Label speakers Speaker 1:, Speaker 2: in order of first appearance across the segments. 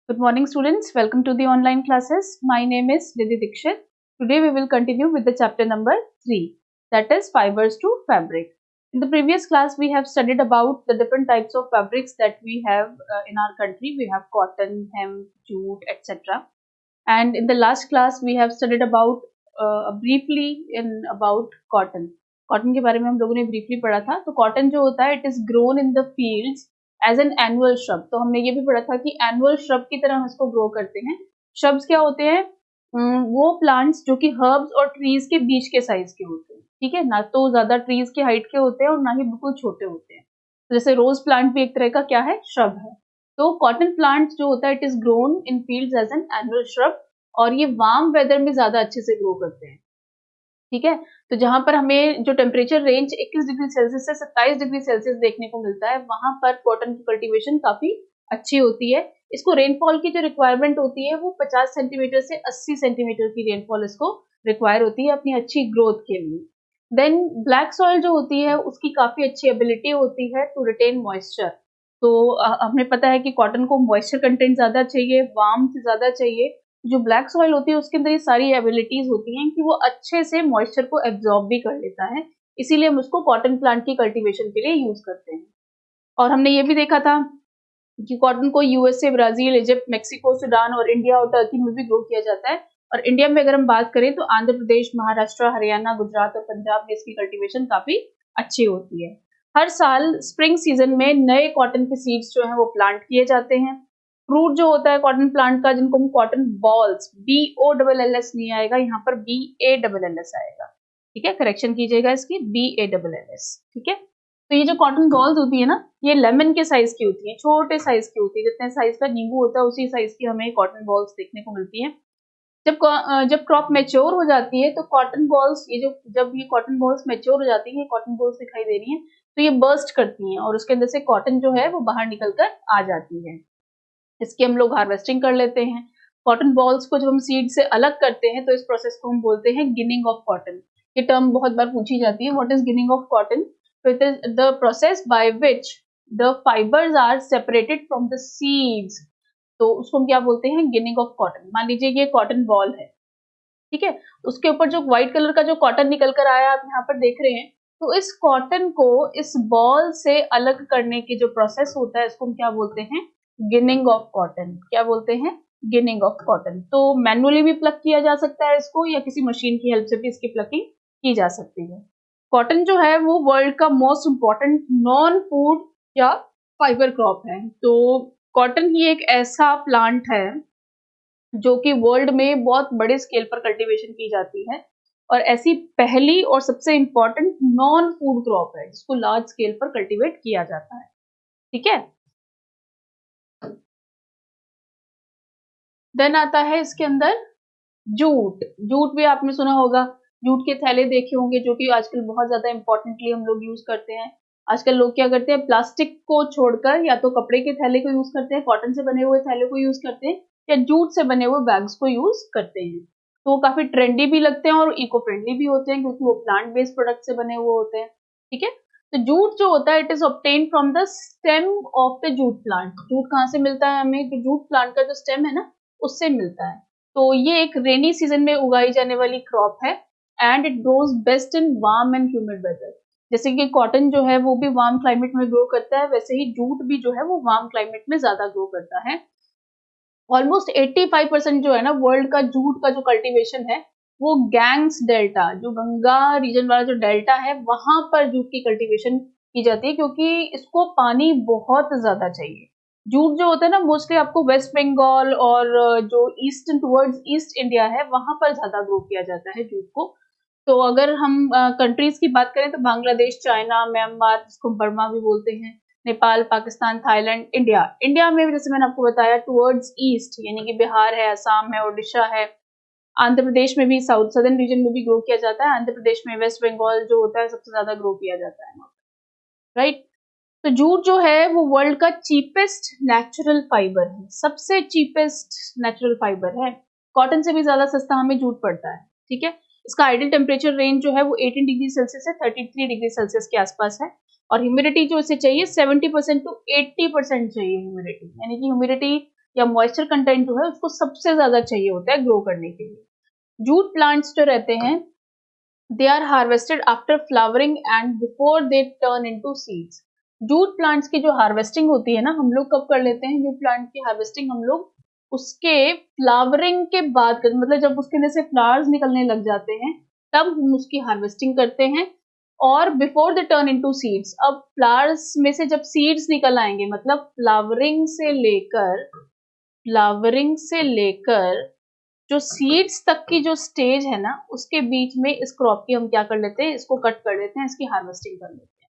Speaker 1: Good morning, students. Welcome to the online classes. My name is Nidhi Dikshit. Today we will continue with the chapter number 3, that is fibers to fabric. In the previous class, we have studied about the different types of fabrics that we have in our country. We have cotton, hemp, jute, etc. And in the last class, we have studied about briefly about cotton. Cotton के बारे में हम लोगों ने briefly पढ़ा था. तो cotton जो होता है it is grown in the fields as an annual shrub. तो हमने ये भी पढ़ा था कि एनुअल श्रब की तरह हम इसको ग्रो करते हैं. श्रब्स क्या होते हैं? वो प्लांट्स जो कि हर्ब्स और ट्रीज के बीच के साइज के होते हैं. ठीक है ना, तो ज्यादा ट्रीज के हाइट के होते हैं और ना ही बिल्कुल छोटे होते हैं. तो जैसे रोज प्लांट भी एक तरह का क्या है, श्रब है. तो कॉटन प्लांट जो होता है it is grown in fields as an annual shrub और ये वार्म वेदर में ज्यादा अच्छे से ग्रो करते हैं. ठीक है, तो जहां पर हमें जो टेम्परेचर रेंज 21 डिग्री सेल्सियस से 27 डिग्री सेल्सियस देखने को मिलता है वहां पर कॉटन की कल्टीवेशन काफी अच्छी होती है. इसको रेनफॉल की जो रिक्वायरमेंट होती है वो 50 सेंटीमीटर से 80 सेंटीमीटर की रेनफॉल इसको रिक्वायर होती है अपनी अच्छी ग्रोथ के लिए. देन ब्लैक सॉइल जो होती है उसकी काफी अच्छी एबिलिटी होती है टू रिटेन मॉइस्चर. तो हमें पता है कि कॉटन को मॉइस्चर कंटेंट ज्यादा चाहिए, वार्मथ ज्यादा चाहिए. जो ब्लैक सॉइल होती है उसके अंदर ये सारी एबिलिटीज होती हैं कि वो अच्छे से मॉइस्चर को एब्जॉर्ब भी कर लेता है. इसीलिए हम उसको कॉटन प्लांट की कल्टीवेशन के लिए यूज करते हैं. और हमने ये भी देखा था कि कॉटन को USA, Brazil, Egypt, Mexico, Sudan और इंडिया और टर्की में भी ग्रो किया जाता है. और इंडिया में अगर हम बात करें तो आंध्र प्रदेश, महाराष्ट्र, हरियाणा, गुजरात और पंजाब में इसकी कल्टीवेशन काफी अच्छी होती है. हर साल स्प्रिंग सीजन में नए कॉटन के सीड्स जो है वो प्लांट किए जाते हैं. फ्रूट जो होता है कॉटन प्लांट का, जिनको हम कॉटन बॉल्स, BOLLS नहीं आएगा यहाँ पर, BALLS आएगा. ठीक है, करेक्शन कीजिएगा इसकी, BALLS. ठीक है, तो ये जो कॉटन बॉल्स होती है ना, ये लेमन के साइज की होती है, छोटे साइज की होती है. जितने साइज का नींबू होता है उसी साइज की हमें कॉटन बॉल्स देखने को मिलती है. जब क्रॉप मैच्योर हो जाती है तो कॉटन बॉल्स, जब ये कॉटन बॉल्स मैच्योर हो जाती है, कॉटन बॉल्स दिखाई दे रही हैं, तो ये बर्स्ट करती हैं और उसके अंदर से कॉटन जो है वो बाहर निकल कर आ जाती है. इसकी हम लोग हार्वेस्टिंग कर लेते हैं. कॉटन बॉल्स को जब हम सीड से अलग करते हैं तो इस प्रोसेस को हम बोलते हैं गिनिंग ऑफ कॉटन. ये टर्म बहुत बार पूछी जाती है, what is ginning of cotton? तो it is the process by which the fibres are separated from the seeds. तो उसको हम क्या बोलते हैं? Ginning of cotton. मान लीजिए ये कॉटन बॉल है, ठीक है, उसके ऊपर जो व्हाइट कलर का जो कॉटन निकल कर आया आप यहाँ पर देख रहे हैं, तो इस कॉटन को इस बॉल से अलग करने की जो प्रोसेस होता है इसको हम क्या बोलते हैं? Ginning of cotton. क्या बोलते हैं? Ginning of cotton. तो मैनुअली भी प्लग किया जा सकता है इसको या किसी मशीन की हेल्प से भी इसकी प्लकिंग की जा सकती है. कॉटन जो है वो वर्ल्ड का मोस्ट इम्पॉर्टेंट नॉन फूड या फाइबर क्रॉप है. तो कॉटन ही एक ऐसा प्लांट है जो कि वर्ल्ड में बहुत बड़े स्केल पर कल्टीवेशन की जाती है और ऐसी पहली और सबसे इम्पोर्टेंट नॉन फूड क्रॉप है जिसको लार्ज स्केल पर कल्टीवेट किया जाता है. ठीक है, देन आता है इसके अंदर जूट. जूट भी आपने सुना होगा, जूट के थैले देखे होंगे जो कि आजकल बहुत ज्यादा इंपॉर्टेंटली हम लोग यूज करते हैं. आजकल लोग क्या करते हैं, प्लास्टिक को छोड़कर या तो कपड़े के थैले को यूज करते हैं, कॉटन से बने हुए थैले को यूज करते हैं या जूट से बने हुए बैग्स को यूज करते हैं. तो वो काफी ट्रेंडी भी लगते हैं और इको फ्रेंडली भी होते हैं क्योंकि वो प्लांट बेस्ड प्रोडक्ट से बने हुए होते हैं. ठीक है, तो जूट जो होता है it is obtain from the stem of the jute plant. Jute कहाँ से मिलता है हमें? तो जूट प्लांट का जो स्टेम है ना उससे मिलता है. तो ये एक रेनी सीजन में उगाई जाने वाली क्रॉप है and it grows best in warm and humid weather. जैसे कि कॉटन जो है वो भी वार्म क्लाइमेट में ग्रो करता है, वैसे ही जूट भी जो है वो वार्म क्लाइमेट में ज्यादा ग्रो करता है. ऑलमोस्ट 85% जो है ना वर्ल्ड का जूट का जो कल्टीवेशन है वो गैंग्स डेल्टा, जो गंगा रीजन वाला जो डेल्टा है वहां पर जूट की कल्टीवेशन की जाती है क्योंकि इसको पानी बहुत ज्यादा चाहिए. जूट जो होता है ना मोस्टली आपको वेस्ट बंगाल और जो ईस्टर्न टुवर्ड्स ईस्ट इंडिया है वहां पर ज्यादा ग्रो किया जाता है जूट को. तो अगर हम कंट्रीज की बात करें तो बांग्लादेश, चाइना, म्यांमार, जिसको बर्मा भी बोलते हैं, Nepal, Pakistan, Thailand, India. India में जैसे मैंने आपको बताया टुवर्ड्स ईस्ट यानी कि बिहार है, असम है, ओडिशा है, आंध्र प्रदेश में भी साउथ सदर्न रीजन में भी ग्रो किया जाता है. आंध्र प्रदेश में वेस्ट बंगाल जो होता है सबसे ज्यादा ग्रो किया जाता है, राइट. तो जूट जो है वो वर्ल्ड का चीपेस्ट नेचुरल फाइबर है, सबसे चीपेस्ट नेचुरल फाइबर है. कॉटन से भी ज्यादा सस्ता हमें जूट पड़ता है. ठीक है, इसका आइडियल टेम्परेचर रेंज जो है वो 18 डिग्री सेल्सियस से 33 डिग्री सेल्सियस के आसपास है और ह्यूमिडिटी जो इसे चाहिए 70% टू 80% चाहिए ह्यूमिडिटी. यानी कि ह्यूमिडिटी या मॉइस्चर कंटेंट जो है उसको सबसे ज्यादा चाहिए होता है ग्रो करने के लिए। जूट प्लांट्स जो रहते हैं they are harvested after flowering and before they turn into seeds. Jute plants की जो हार्वेस्टिंग होती है ना, हम लोग कब कर लेते हैं जूट प्लांट की हार्वेस्टिंग? हम लोग उसके फ्लावरिंग के बाद, मतलब जब उसके अंदर से फ्लावर्स निकलने लग जाते हैं तब हम उसकी हार्वेस्टिंग करते हैं, और before the turn into seeds. अब फ्लावर्स में से जब सीड्स निकल आएंगे, मतलब फ्लावरिंग से लेकर जो सीड्स तक की जो स्टेज है ना, उसके बीच में इस क्रॉप की हम क्या कर लेते हैं, इसको कट कर लेते हैं, इसकी हार्वेस्टिंग कर लेते हैं।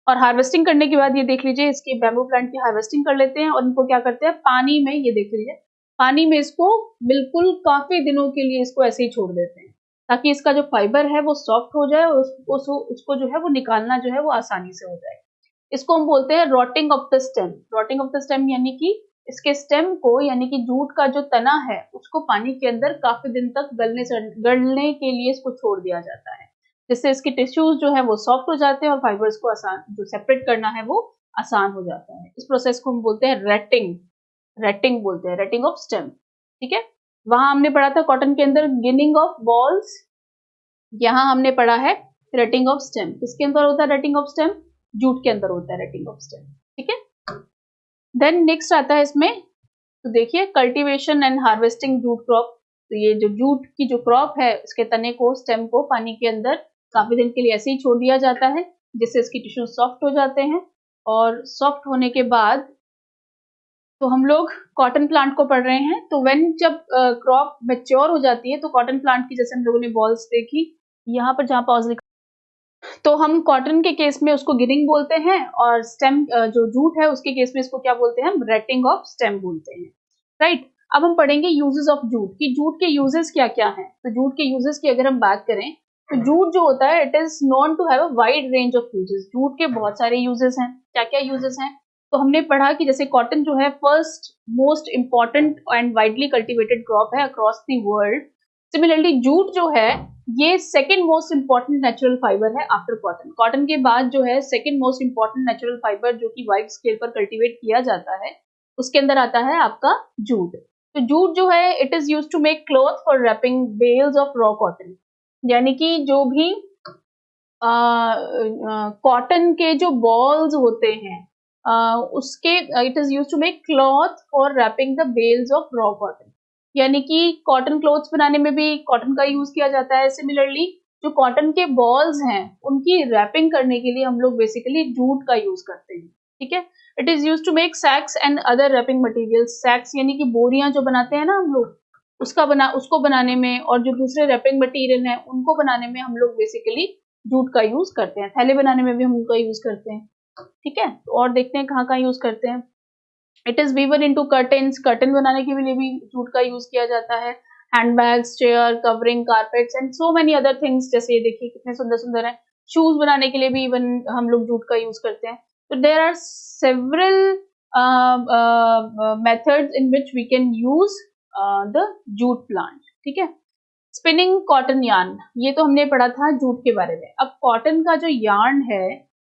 Speaker 1: और हार्वेस्टिंग करने के बाद ये देख लीजिए, इसकी बैम्बू प्लांट की हार्वेस्टिंग कर लेते हैं और इनको क्या करते हैं, पानी में, ये देख लीजिए, पानी में इसको बिल्कुल काफी दिनों के लिए इसको ऐसे ही छोड़ देते हैं, ताकि इसका जो फाइबर है वो सॉफ्ट हो जाए और उसको जो है वो निकालना जो है वो आसानी से हो जाए। इसको हम बोलते हैं rotting of the stem. Rotting of the stem यानी कि इसके स्टेम को, यानी कि जूट का जो तना है उसको पानी के अंदर काफी दिन तक गलने के लिए इसको छोड़ दिया जाता है, जिससे इसके टिश्यूज जो है वो सॉफ्ट हो जाते हैं और फाइबर्स को आसान, जो सेपरेट करना है वो आसान हो जाता है। इस प्रोसेस को हम बोलते हैं रेटिंग बोलते हैं, रेटिंग ऑफ स्टेम। ठीक है, वहां हमने पढ़ा था कॉटन के अंदर गिनिंग ऑफ बॉल्स, यहाँ हमने पढ़ा है रेटिंग ऑफ स्टेम। किसके अंदर होता है रेटिंग ऑफ स्टेम? जूट के अंदर होता है रेटिंग ऑफ स्टेम। ठीक है, देन नेक्स्ट आता है इसमें, तो देखिए cultivation and harvesting jute crop. तो ये जो जूट की जो क्रॉप है, इसके तने को, स्टेम को पानी के अंदर काफी दिन के लिए ऐसे ही छोड़ दिया जाता है, जिससे इसकी टिश्यू सॉफ्ट हो जाते हैं। और सॉफ्ट होने के बाद तो हम लोग कॉटन प्लांट को पढ़ रहे हैं। तो व्हेन जब क्रॉप मैच्योर हो जाती है, तो कॉटन प्लांट की जैसे हम लोगों ने बॉल्स देखी, यहाँ पर जहाँ पॉज लिखा, तो हम कॉटन के केस में उसको गिनिंग बोलते हैं, और स्टेम जो जूट है उसके केस में इसको क्या बोलते हैं, हम रेटिंग ऑफ स्टेम बोलते हैं। राइट, अब हम पढ़ेंगे यूजेस ऑफ जूट, कि जूट के यूजेस क्या क्या हैं। तो जूट के यूजेस की अगर हम बात करें, तो जूट जो होता है it is known to have a wide range of uses. Jute के बहुत सारे यूजेस हैं। क्या क्या यूजेस हैं? तो हमने पढ़ा कि जैसे कॉटन जो है first most important and widely cultivated crop है across the world. Similarly jute जो है ये second most important natural fibre है आफ्टर कॉटन। कॉटन के बाद जो है second most important natural fibre जो कि वाइड स्केल पर कल्टीवेट किया जाता है, उसके अंदर आता है आपका जूट। तो जूट जो है it is used to make cloth for wrapping bales of raw cotton, यानी कि जो भी कॉटन के जो बॉल्स होते हैं उसके, it is used to make cloth for wrapping the bales of raw cotton, यानी कि कॉटन क्लोथ्स बनाने में भी कॉटन का यूज किया जाता है। सिमिलरली जो कॉटन के बॉल्स हैं उनकी रैपिंग करने के लिए हम लोग बेसिकली जूट का यूज करते हैं। ठीक है, it is use to make sacks and other wrapping materials. Sacks यानी कि बोरियां जो बनाते हैं ना हम लोग, उसको बनाने में, और जो दूसरे रैपिंग मटेरियल हैं उनको बनाने में हम लोग बेसिकली जूट का यूज करते हैं। थैले बनाने में भी हम उनका यूज करते हैं। ठीक है, तो और देखते हैं कहाँ कहाँ यूज करते हैं। It is woven into curtains, curtain बनाने के लिए भी जूट का यूज किया जाता है। Handbags, chair, covering, carpets and so many other things, जैसे ये देखिए कितने सुंदर सुंदर हैं। शूज बनाने के लिए भी इवन हम लोग जूट का यूज करते हैं। तो there are several methods in which we can use the jute plant. ठीक है, स्पिनिंग कॉटन यार्न, ये तो हमने पढ़ा था जूट के बारे में। अब कॉटन का जो यार्न है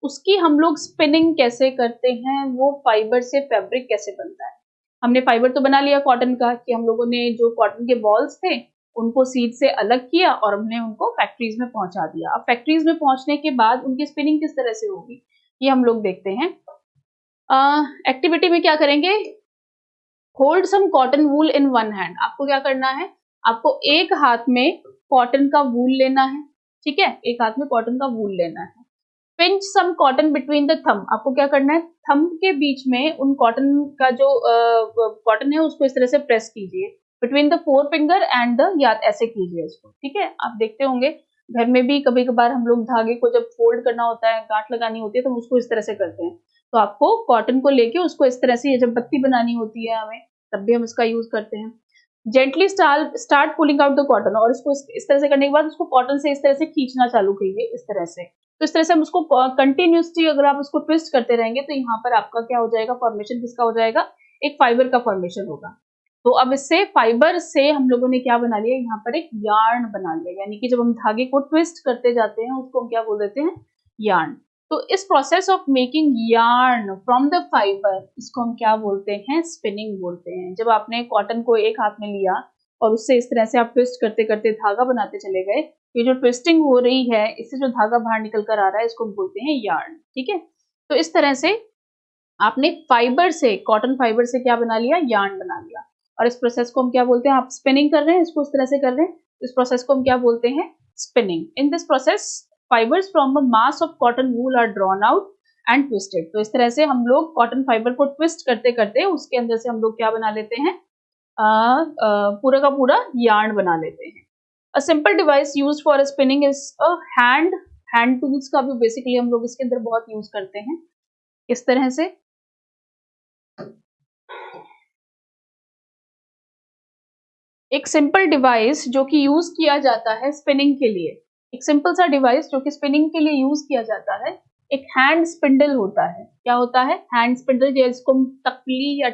Speaker 1: उसकी हम लोग स्पिनिंग कैसे करते हैं, वो फाइबर से फैब्रिक कैसे बनता है। हमने फाइबर तो बना लिया कॉटन का, कि हम लोगों ने जो कॉटन के बॉल्स थे उनको सीड से अलग किया और हमने उनको फैक्ट्रीज में पहुंचा दिया। अब फैक्ट्रीज में पहुंचने के बाद उनकी स्पिनिंग किस तरह से होगी ये हम लोग देखते हैं। एक्टिविटी में क्या करेंगे, hold some cotton wool in one hand. आपको क्या करना है, आपको एक हाथ में कॉटन का वूल लेना है। ठीक है, एक हाथ में कॉटन का वूल लेना है। Pinch some cotton between the thumb, आपको क्या करना है, थंब के बीच में उन कॉटन का जो कॉटन है उसको इस तरह से प्रेस कीजिए, between the four finger and the याद, ऐसे कीजिए इसको। ठीक है, आप देखते होंगे घर में भी कभी कभार हम लोग धागे को जब फोल्ड करना होता है, गांठ लगानी होती है, तो हम उसको इस तरह से करते हैं। तो आपको कॉटन को लेके उसको इस तरह से, जब बत्ती बनानी होती है हमें तब भी हम इसका यूज करते हैं। Gently start pulling out the cotton, और इसको इस तरह से करने के बाद उसको कॉटन से इस तरह से खींचना चालू कीजिए, इस तरह से। तो इस तरह से हम उसको कंटिन्यूसली अगर आप उसको ट्विस्ट करते रहेंगे तो यहाँ पर आपका क्या हो जाएगा, फॉर्मेशन किसका हो जाएगा, एक फाइबर का फॉर्मेशन होगा। तो अब इससे फाइबर से हम लोगों ने क्या बना लिया, यहाँ पर एक यार्न बना लिया, यानी कि जब हम धागे को ट्विस्ट करते जाते हैं उसको हम क्या बोल देते हैं, यार्न। तो इस process of making yarn from the fibre, इसको हम क्या बोलते हैं, स्पिनिंग बोलते हैं। जब आपने कॉटन को एक हाथ में लिया और उससे इस तरह से आप ट्विस्ट करते करते धागा बनाते चले गए, ये जो ट्विस्टिंग हो रही है, इससे जो धागा बाहर निकल कर आ रहा है, इसको हम बोलते हैं यार्न। ठीक है, तो इस तरह से आपने फाइबर से, कॉटन फाइबर से क्या बना लिया, यार्न बना लिया। और इस प्रोसेस को हम क्या बोलते हैं, आप स्पिनिंग कर रहे हैं, इसको इस तरह से कर रहे हैं, इस प्रोसेस को हम क्या बोलते हैं, spinning. In this process fibres from a mass of cotton wool are drawn out and twisted. तो इस तरह से हम लोग कॉटन फाइबर को ट्विस्ट करते करते उसके अंदर से हम लोग क्या बना लेते हैं, पूरा का पूरा यार्न बना लेते हैं। A simple device used for spinning is a hand tools का भी बेसिकली हम लोग इसके अंदर बहुत यूज करते हैं। इस तरह से एक सिंपल डिवाइस जो कि यूज किया जाता है स्पिनिंग के लिए, एक सिंपल सा डिवाइस जो कि स्पिनिंग के लिए यूज किया जाता है, एक हैंड स्पिंडल होता है। क्या होता है, हैंड स्पिंडल, जिसको हम तकली या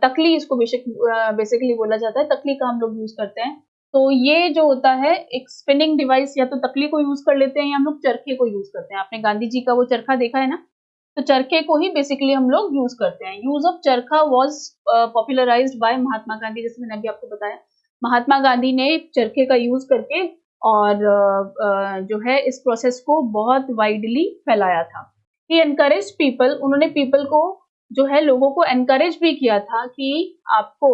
Speaker 1: तकली इसको बेसिकली बोला जाता है, तकली का हम लोग यूज करते हैं। तो ये जो होता है एक स्पिनिंग डिवाइस, या तो तकली को यूज कर लेते हैं या हम लोग चरखे को यूज करते हैं। आपने गांधी जी का वो चरखा देखा है ना, तो चरखे को ही बेसिकली हम लोग यूज करते हैं। यूज ऑफ चरखा was popularised bye Mahatma Gandhi, जैसे मैंने अभी आपको बताया, महात्मा गांधी ने चरखे का यूज करके और जो है इस प्रोसेस को बहुत वाइडली फैलाया था। ही एनकरेज पीपल, उन्होंने पीपल को जो है, लोगों को एनकरेज भी किया था कि आपको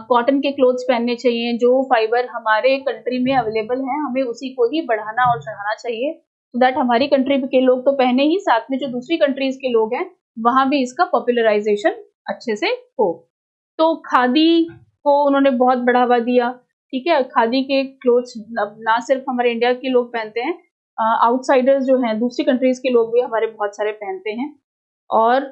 Speaker 1: कॉटन के क्लोथ्स पहनने चाहिए, जो फाइबर हमारे कंट्री में अवेलेबल है हमें उसी को ही बढ़ाना और चढ़ाना चाहिए, so दैट हमारी कंट्री के लोग तो पहने ही, साथ में जो दूसरी कंट्रीज के लोग हैं वहां भी इसका पॉपुलराइजेशन अच्छे से हो। तो खादी को उन्होंने बहुत बढ़ावा दिया। ठीक है, खादी के क्लोथ्स ना सिर्फ हमारे इंडिया के लोग पहनते हैं, आउटसाइडर्स जो हैं, दूसरी कंट्रीज के लोग भी हमारे बहुत सारे पहनते हैं। और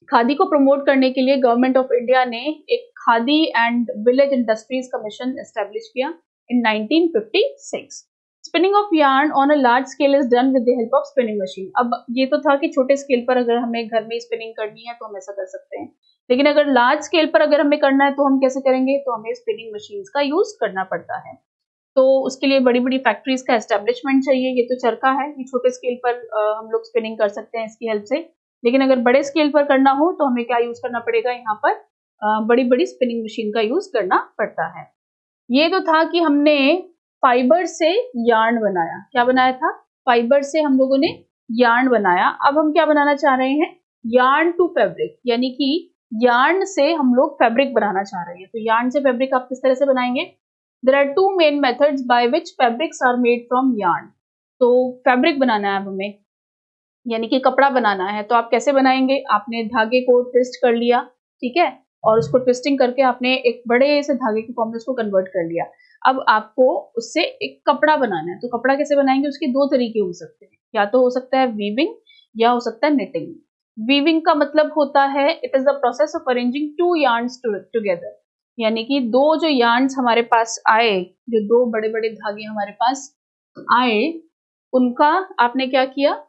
Speaker 1: खादी को प्रमोट करने के लिए गवर्नमेंट ऑफ इंडिया ने एक khadi and village industries commission establish किया इन 1956। Spinning of yarn on a large scale is done with the help of spinning machine. अब ये तो था कि छोटे स्केल पर अगर हमें घर में स्पिनिंग करनी है तो हम ऐसा कर सकते हैं, लेकिन अगर लार्ज स्केल पर अगर हमें करना है तो हम कैसे करेंगे, तो हमें स्पिनिंग मशीन्स का यूज करना पड़ता है। तो उसके लिए बड़ी बड़ी फैक्ट्रीज का एस्टेब्लिशमेंट चाहिए। ये तो चरखा है, ये छोटे स्केल पर हम लोग स्पिनिंग कर सकते हैं इसकी हेल्प से, लेकिन अगर बड़े स्केल पर करना हो तो हमें क्या यूज करना पड़ेगा, यहाँ पर बड़ी बड़ी स्पिनिंग मशीन का यूज करना पड़ता है। ये तो था कि हमने फाइबर से यार्न बनाया। क्या बनाया था, फाइबर से हम लोगों ने यार्न बनाया। अब हम क्या बनाना चाह रहे हैं, यार्न टू फैब्रिक, यानी कि यार्न से हम लोग फैब्रिक बनाना चाह रहे हैं। तो यार्न से फैब्रिक आप किस तरह से बनाएंगे, there are two main methods by which fabrics are made from yarn. तो फैब्रिक बनाना है हमें, यानी कि कपड़ा बनाना है, तो आप कैसे बनाएंगे, आपने धागे को ट्विस्ट कर लिया, ठीक है, और उसको ट्विस्टिंग करके आपने एक बड़े से धागे के फॉर्म में उसको कन्वर्ट कर लिया। अब आपको उससे एक कपड़ा बनाना है, तो कपड़ा कैसे बनाएंगे, उसके दो तरीके हो सकते हैं, या तो हो सकता है वीविंग या हो सकता है निटिंग। वीविंग का मतलब होता है it is the process of arranging two yarns together, यानी कि दो जो यार्न्स हमारे पास आए, जो दो बड़े बड़े धागे हमारे पास आए, उनका आपने क्या किया,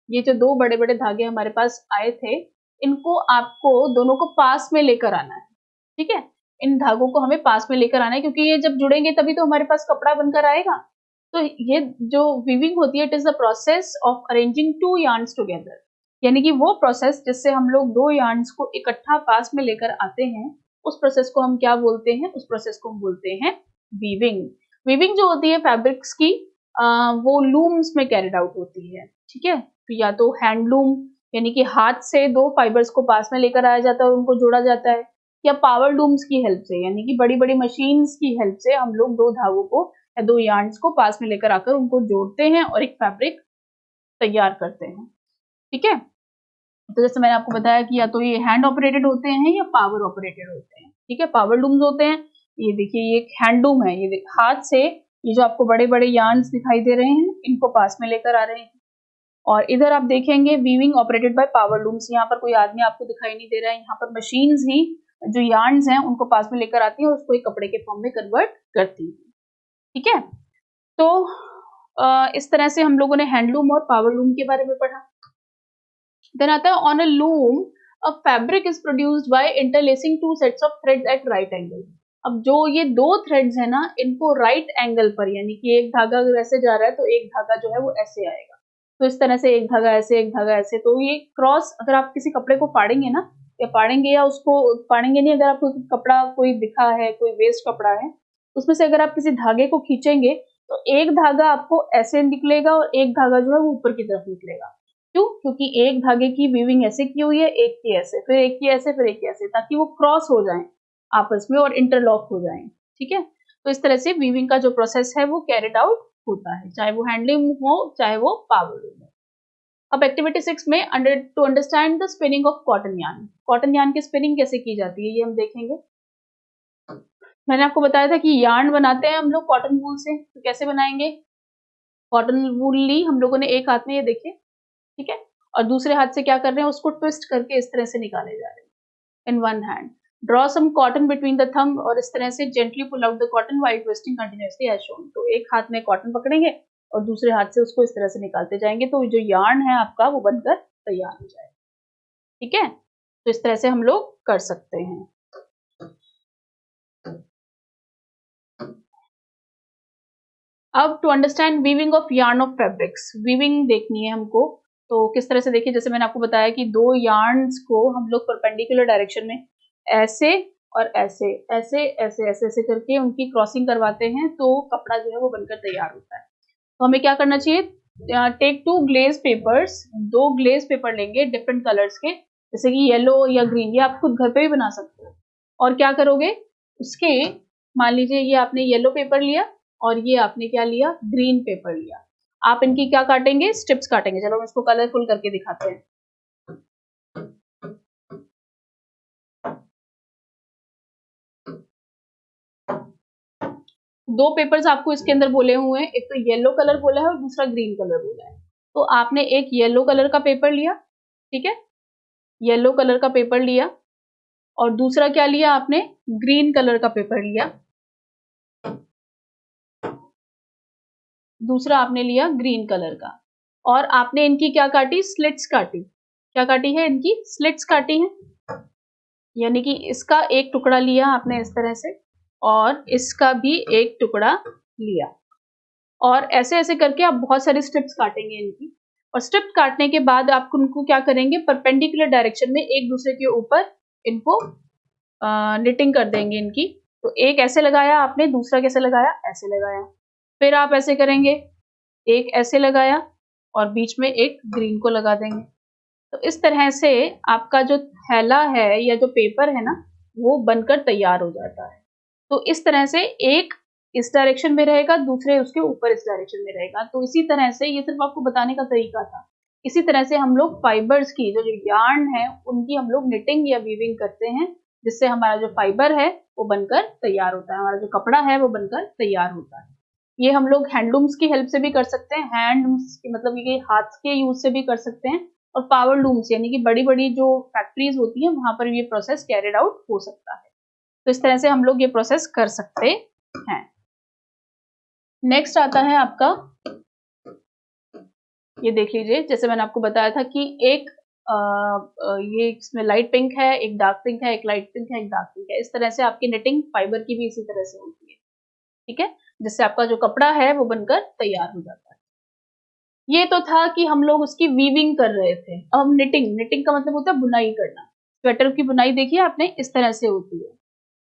Speaker 1: ये जो दो बड़े बड़े धागे हमारे पास आए थे, इनको आपको दोनों को पास में लेकर आना है। ठीक है, इन धागों को हमें पास में लेकर आना है, क्योंकि ये जब जुड़ेंगे तभी तो हमारे पास कपड़ा बनकर आएगा। तो ये जो वीविंग होती है, it is the process of arranging two yarns together, यानी कि वो प्रोसेस जिससे हम लोग दो यार्न्स को इकट्ठा पास में लेकर आते हैं, उस प्रोसेस को हम क्या बोलते हैं, उस प्रोसेस को हम बोलते हैं वीविंग। वीविंग जो होती है फैब्रिक्स की, वो लूम्स में कैरिड आउट होती है। ठीक है, तो या तो हैंडलूम, यानी कि हाथ से दो फाइबर्स को पास में लेकर आया जाता है और उनको जोड़ा जाता है, या पावर लूम्स की हेल्प से, यानी कि बड़ी बड़ी मशीन्स की हेल्प से हम लोग दो धागों को या दो यार्न्स को पास में लेकर आकर उनको जोड़ते हैं और एक फैब्रिक तैयार करते हैं। ठीक है, तो जैसे मैंने आपको बताया कि या तो ये हैंड ऑपरेटेड होते हैं या पावर ऑपरेटेड होते हैं। ठीक है, पावर लूम्स होते हैं, ये देखिए ये एक हैंडलूम है, ये हाथ से ये जो आपको बड़े बड़े यार्न्स दिखाई दे रहे हैं इनको पास में लेकर आ रहे हैं। और इधर आप देखेंगे weaving operated by power looms, यहाँ पर कोई आदमी आपको दिखाई नहीं दे रहा है, यहाँ पर मशीन्स ही जो यार्न्स हैं उनको पास में लेकर आती है और उसको एक कपड़े के फॉर्म में कन्वर्ट करती है। ठीक है, तो इस तरह से हम लोगों ने हैंडलूम और पावर लूम के बारे में पढ़ा। देन आता है on a loom a fabric is produced by interlacing two sets of threads at right angle. अब जो ये दो थ्रेड्स है ना, इनको राइट एंगल पर, यानी कि एक धागा अगर ऐसे जा रहा है तो एक धागा जो है वो ऐसे आएगा, तो इस तरह से एक धागा ऐसे, एक धागा ऐसे। तो ये क्रॉस, अगर आप किसी कपड़े को फाड़ेंगे ना, या फाड़ेंगे या उसको फाड़ेंगे नहीं, अगर आपको कपड़ा कोई दिखा है, कोई वेस्ट कपड़ा है, उसमें से अगर आप किसी धागे को खींचेंगे तो एक धागा आपको ऐसे निकलेगा और एक धागा जो है वो ऊपर की तरफ निकलेगा। क्यों? क्योंकि एक धागे की वीविंग ऐसे की हुई है, एक की ऐसे, फिर एक की ऐसे, फिर एक की ऐसे, ताकि वो क्रॉस हो जाए आपस में और इंटरलॉक हो जाए। ठीक है, तो इस तरह से वीविंग का जो प्रोसेस है वो कैरिड आउट होता है, चाहे वो हैंडलूम हो चाहे वो पावर लूम हो। अब एक्टिविटी 6 में to understand the spinning of cotton yarn, cotton yarn की स्पिनिंग कैसे की जाती है ये हम देखेंगे। मैंने आपको बताया था कि यार्न बनाते हैं हम लोग कॉटन वूल से, तो कैसे बनाएंगे? कॉटन वूल ली हम लोगों ने एक हाथ में, ये देखिए, ठीक है, और दूसरे हाथ से क्या कर रहे हैं, उसको ट्विस्ट करके इस तरह से निकाले जा रहे हैं in one hand. Draw some cotton between the thumb, और इस तरह से gently pull out the cotton while twisting continuously as shown. तो एक हाथ में कॉटन पकड़ेंगे और दूसरे हाथ से उसको इस तरह से निकालते जाएंगे, तो जो यार्न है आपका वो बनकर तैयार हो जाएगा। ठीक है, तो इस तरह से हम लोग कर सकते हैं। अब to understand weaving of yarn of fabrics, weaving देखनी है हमको। तो किस तरह से देखिए, जैसे मैंने आपको बताया कि दो यार्न्स को हम लोग परपेंडिकुलर डायरेक्शन में ऐसे और ऐसे ऐसे ऐसे ऐसे ऐसे करके उनकी क्रॉसिंग करवाते हैं, तो कपड़ा जो है वो बनकर तैयार होता है। तो हमें क्या करना चाहिए? Take 2 glaze papers, 2 glaze paper लेंगे डिफरेंट कलर्स के, जैसे कि येलो या ग्रीन, ये आप खुद घर पे भी बना सकते हो। और क्या करोगे, उसके मान लीजिए ये आपने येलो पेपर लिया और ये आपने क्या लिया, ग्रीन पेपर लिया। आप इनकी क्या काटेंगे, स्ट्रिप्स काटेंगे। चलो हम इसको कलरफुल करके दिखाते हैं। दो पेपर्स आपको इसके अंदर बोले हुए हैं, एक तो येलो कलर बोला है और दूसरा ग्रीन कलर बोला है। तो आपने एक येलो कलर का पेपर लिया, ठीक है, येलो कलर का पेपर लिया, और दूसरा क्या लिया आपने, ग्रीन कलर का पेपर लिया, दूसरा आपने लिया ग्रीन कलर का, और आपने इनकी क्या काटी, स्लिट्स काटी। क्या काटी है, इनकी स्लिट्स काटी है, यानी कि इसका एक टुकड़ा लिया आपने इस तरह से, और इसका भी एक टुकड़ा लिया, और ऐसे ऐसे करके आप बहुत सारी स्ट्रिप्स काटेंगे इनकी। और स्ट्रिप काटने के बाद आप उनको क्या करेंगे, परपेंडिकुलर डायरेक्शन में एक दूसरे के ऊपर इनको निटिंग कर देंगे इनकी। तो एक ऐसे लगाया आपने, दूसरा कैसे लगाया, ऐसे लगाया, फिर आप ऐसे करेंगे, एक ऐसे लगाया और बीच में एक ग्रीन को लगा देंगे। तो इस तरह से आपका जो थैला है या जो पेपर है ना, वो बनकर तैयार हो जाता है। तो इस तरह से एक इस डायरेक्शन में रहेगा, दूसरे उसके ऊपर इस डायरेक्शन में रहेगा। तो इसी तरह से, ये सिर्फ आपको बताने का तरीका था, इसी तरह से हम लोग फाइबर्स की जो यार्न है उनकी हम लोग निटिंग या वीविंग करते हैं, जिससे हमारा जो फाइबर है वो बनकर तैयार होता है, हमारा जो कपड़ा है वो बनकर तैयार होता है। ये हम लोग हैंडलूम्स की हेल्प से भी कर सकते हैं, हैंड्स मतलब ये हाथ के यूज से भी कर सकते हैं, और पावर लूम्स यानी कि बड़ी बड़ी जो फैक्ट्रीज होती हैं वहां पर ये प्रोसेस कैरिड आउट हो सकता है। तो इस तरह से हम लोग ये प्रोसेस कर सकते हैं। नेक्स्ट आता है आपका, ये देख लीजिए, जैसे मैंने आपको बताया था कि एक ये इसमें लाइट पिंक है, एक डार्क पिंक है, एक लाइट पिंक है, एक डार्क पिंक है। इस तरह से आपकी निटिंग फाइबर की भी इसी तरह से होती है, ठीक है, जिससे आपका जो कपड़ा है वो बनकर तैयार हो जाता है। ये तो था कि हम लोग उसकी वीविंग कर रहे थे। अब निटिंग, निटिंग का मतलब होता है बुनाई करना। स्वेटर की बुनाई देखिए आपने, इस तरह से होती है।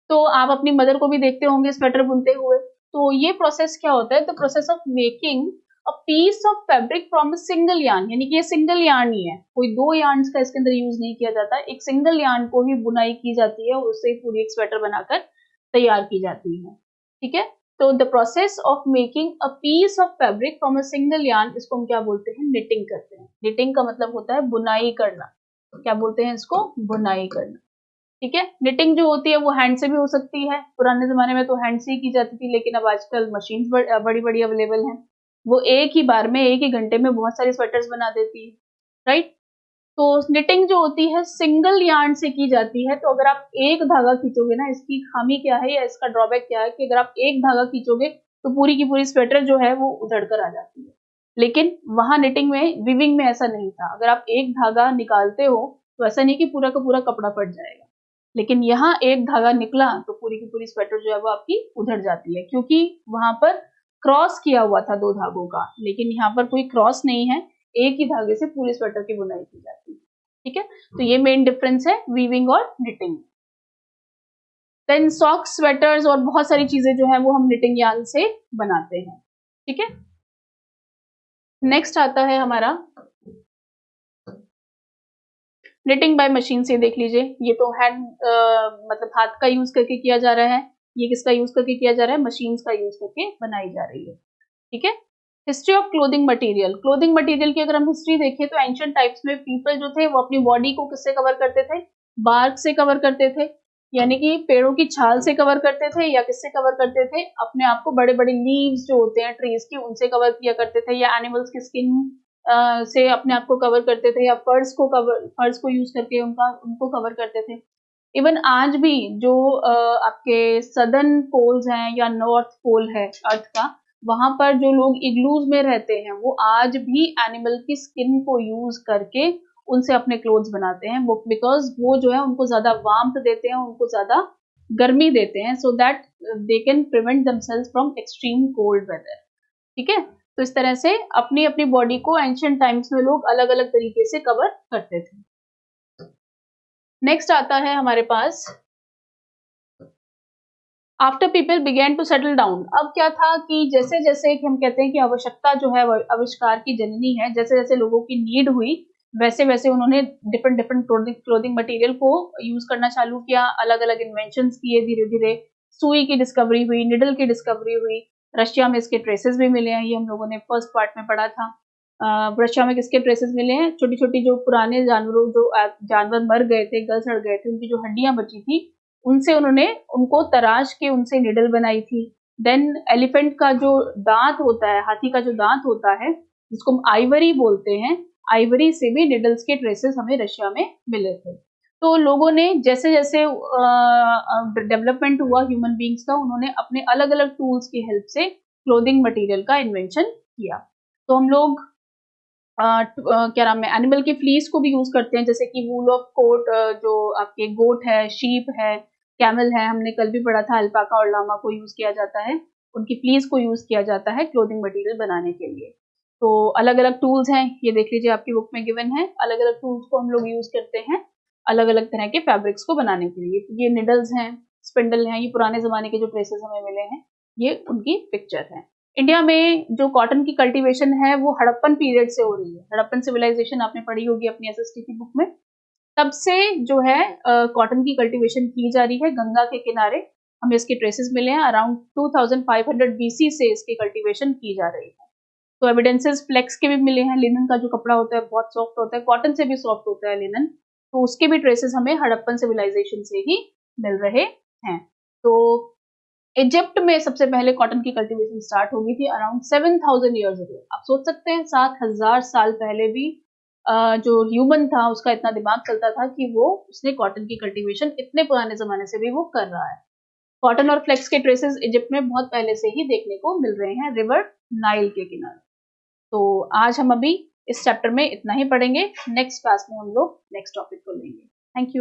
Speaker 1: तो आप अपनी मदर को भी देखते होंगे स्वेटर बुनते हुए। तो ये प्रोसेस क्या होता है, the process of making a piece of fabric from a single yarn, यानी कि ये सिंगल यार्न ही है, कोई दो यार्न्स का इसके अंदर यूज नहीं किया जाता, एक सिंगल यार्न को ही बुनाई की जाती है और उससे पूरी एक स्वेटर बनाकर तैयार की जाती है, ठीक है। तो the process of making a piece of fabric from a single yarn, इसको हम क्या बोलते हैं, निटिंग करते हैं। निटिंग का मतलब होता है बुनाई करना, क्या बोलते हैं इसको, बुनाई करना, ठीक है। निटिंग जो होती है वो हैंड से भी हो सकती है, पुराने जमाने में तो हैंड से ही की जाती थी, लेकिन अब आजकल मशीन्स बड़ी बड़ी अवेलेबल हैं, वो एक ही बार में, एक ही घंटे में बहुत सारी स्वेटर्स बना देती है, राइट। तो निटिंग जो होती है सिंगल यार्न से की जाती है। तो अगर आप एक धागा खींचोगे ना, इसकी खामी क्या है या इसका ड्रॉबैक क्या है कि अगर आप एक धागा खींचोगे तो पूरी की पूरी स्वेटर जो है वो उधड़ कर आ जाती है, लेकिन वहां निटिंग में, विविंग में ऐसा नहीं था। अगर आप एक धागा निकालते हो तो ऐसा नहीं कि पूरा का पूरा कपड़ा फट जाएगा, लेकिन यहाँ एक धागा निकला तो पूरी की पूरी स्वेटर जो है वो आपकी उधड़ जाती है, क्योंकि वहां पर क्रॉस किया हुआ था दो धागों का, लेकिन यहाँ पर कोई क्रॉस नहीं है, एक ही धागे से पूरे स्वेटर की बुनाई की जाती है। ठीक है, तो ये मेन डिफरेंस है वीविंग और निटिंग। देन सॉक्स, स्वेटर्स और बहुत सारी चीजें जो है वो हम निटिंग यार्न से बनाते हैं। ठीक है, नेक्स्ट आता है हमारा निटिंग बाय मशीन से। देख लीजिए, ये तो हैंड मतलब हाथ का यूज करके किया जा रहा है, ये किसका यूज करके किया जा रहा है, मशीन्स का यूज करके बनाई जा रही है। ठीक है, history of clothing material. Clothing material की अगर हम हिस्ट्री देखें तो एंशिएंट टाइप्स में पीपल जो थे वो अपनी बॉडी को किससे कवर करते थे, बार्क से कवर करते थे, यानी कि पेड़ों की छाल से कवर करते थे, या किससे कवर करते थे, अपने आप को बड़े बड़े लीव्स जो होते हैं ट्रीज की उनसे कवर किया करते थे, या एनिमल्स की स्किन से अपने आप को कवर करते थे, या फर्स को यूज करके उनको कवर करते थे। इवन आज भी जो आपके सदर्न पोल्स हैं या नॉर्थ पोल है अर्थ का, वहां पर जो लोग इग्लूज में रहते हैं वो आज भी एनिमल की स्किन को यूज करके उनसे अपने क्लोथ्स बनाते हैं, वो बिकॉज वो जो है उनको ज्यादा वार्मथ देते हैं, उनको ज्यादा गर्मी देते हैं, so that they can prevent themselves from extreme cold weather. ठीक है, तो इस तरह से अपनी अपनी बॉडी को एंशिएंट टाइम्स में लोग अलग अलग तरीके से कवर करते थे। नेक्स्ट आता है हमारे पास after people began to settle down. अब क्या था कि जैसे जैसे हम कहते हैं कि आवश्यकता जो है आविष्कार की जननी है, जैसे जैसे लोगों की नीड हुई वैसे वैसे उन्होंने डिफरेंट डिफरेंट क्लोथिंग मटेरियल को यूज करना चालू किया, अलग अलग इन्वेंशंस किए, धीरे धीरे सुई की डिस्कवरी हुई, निडल की डिस्कवरी हुई, रशिया में इसके ट्रेसेस भी मिले हैं, ये हम लोगों ने फर्स्ट पार्ट में पढ़ा था। रशिया में किसके ट्रेसेस मिले हैं, छोटी छोटी जो पुराने जानवरों जो जानवर मर गए थे, गल सड़ गए थे, उनकी जो हड्डियां बची थी उनसे उन्होंने उनको तराश के उनसे निडल बनाई थी। देन एलिफेंट का जो दांत होता है, हाथी का जो दांत होता है जिसको हम आइवरी बोलते हैं, आइवरी से भी निडल्स के ट्रेसेस हमें रशिया में मिले थे। तो लोगों ने जैसे जैसे डेवलपमेंट हुआ ह्यूमन बींग्स का, उन्होंने अपने अलग अलग टूल्स की हेल्प से क्लोथिंग मटेरियल का इन्वेंशन किया। तो हम लोग क्या नाम है, एनिमल की फ्लीस को भी यूज करते हैं, जैसे कि वूल ऑफ कोट, जो आपके गोट है, शीप है, कैमल है, हमने कल भी पढ़ा था अल्पाका और लामा को यूज किया जाता है, उनकी फ्लीस को यूज किया जाता है क्लोथिंग मटेरियल बनाने के लिए। तो अलग अलग टूल्स हैं, ये देख लीजिए आपकी बुक में गिवन है, अलग अलग टूल्स को हम लोग यूज करते हैं अलग अलग तरह के फैब्रिक्स को बनाने के लिए। ये निडल्स हैं, स्पिंडल हैं, ये पुराने जमाने के जो ट्रेसेस हमें मिले हैं ये उनकी पिक्चर है। इंडिया में जो कॉटन की कल्टीवेशन है वो हड़प्पन पीरियड से हो रही है। हड़प्पन सिविलाइजेशन आपने पढ़ी होगी अपनी एसएसटी की बुक में, तब से जो है कॉटन की कल्टीवेशन की जा रही है। गंगा के किनारे हमें इसके ट्रेसेस मिले हैं, अराउंड 2500 बीसी से इसकी कल्टीवेशन की जा रही है। तो एविडेंसेस फ्लेक्स के भी मिले हैं, लिनन का जो कपड़ा होता है बहुत सॉफ्ट होता है, कॉटन से भी सॉफ्ट होता है लिनन, तो उसके भी ट्रेसेस हमें हड़प्पन सिविलाइजेशन से ही मिल रहे हैं। तो इजिप्ट में सबसे पहले कॉटन की कल्टीवेशन स्टार्ट हो गई थी अराउंड 7000 ईयर्स अगो। आप सोच सकते हैं 7000 साल पहले भी जो ह्यूमन था उसका इतना दिमाग चलता था कि वो उसने कॉटन की कल्टीवेशन इतने पुराने जमाने से भी वो कर रहा है। कॉटन और फ्लेक्स के ट्रेसेस इजिप्ट में बहुत पहले से ही देखने को मिल रहे हैं रिवर नाइल के किनारे। तो आज हम अभी इस चैप्टर में इतना ही पढ़ेंगे, नेक्स्ट क्लास में हम लोग नेक्स्ट टॉपिक को लेंगे। Thank you.